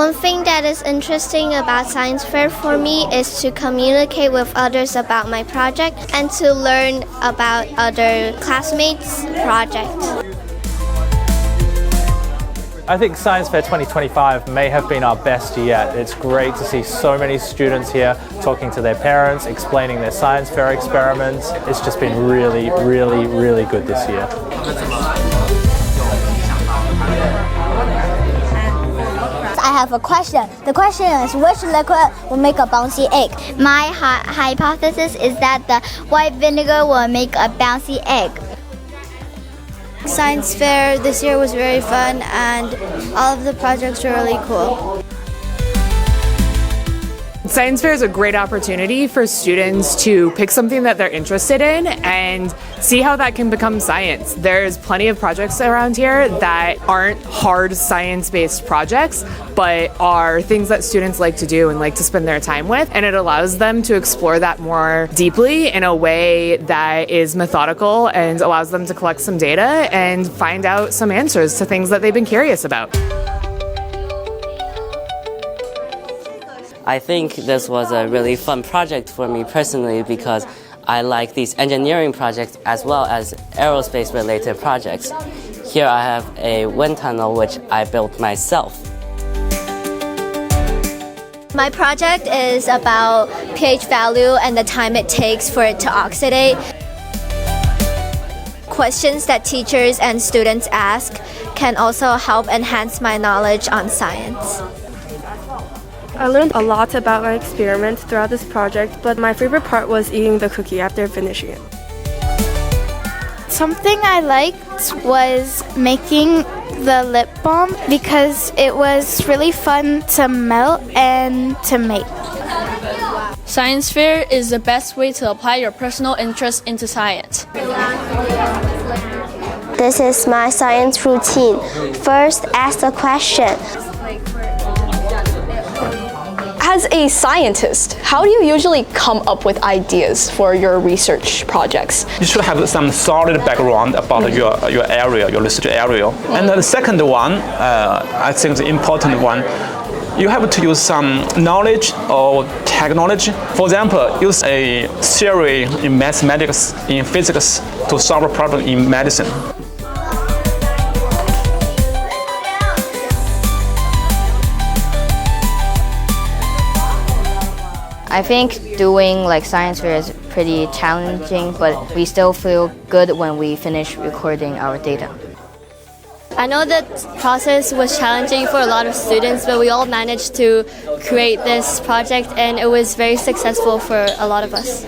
One thing that is interesting about science fair for me is to communicate with others about my project and to learn about other classmates' projects. I think Science Fair 2025 may have been our best yet. It's great to see so many students here talking to their parents, explaining their science fair experiments. It's just been really, really, really good this year. I have a question. The question is, which liquid will make a bouncy egg? My hypothesis is that the white vinegar will make a bouncy egg. Science fair this year was very fun and all of the projects were really cool. Science fair is a great opportunity for students to pick something that they're interested in and see how that can become science. There's plenty of projects around here that aren't hard science-based projects, but are things that students like to do and like to spend their time with, and it allows them to explore that more deeply in a way that is methodical and allows them to collect some data and find out some answers to things that they've been curious about. I think this was a really fun project for me personally because I like these engineering projects as well as aerospace related projects. Here I have a wind tunnel which I built myself. My project is about pH value and the time it takes for it to oxidate. Questions that teachers and students ask can also help enhance my knowledge on science. I learned a lot about my experiment throughout this project, but my favorite part was eating the cookie after finishing it. Something I liked was making the lip balm because it was really fun to melt and to make. Science fair is the best way to apply your personal interest into science. This is my science routine. First, ask the question. As a scientist, how do you usually come up with ideas for your research projects? You should have some solid background about your area, your research area. And the second one, I think the important one, you have to use some knowledge or technology. For example, use a theory in mathematics, in physics to solve a problem in medicine. I think doing science fair is pretty challenging, but we still feel good when we finish recording our data. I know that process was challenging for a lot of students, but we all managed to create this project and it was very successful for a lot of us.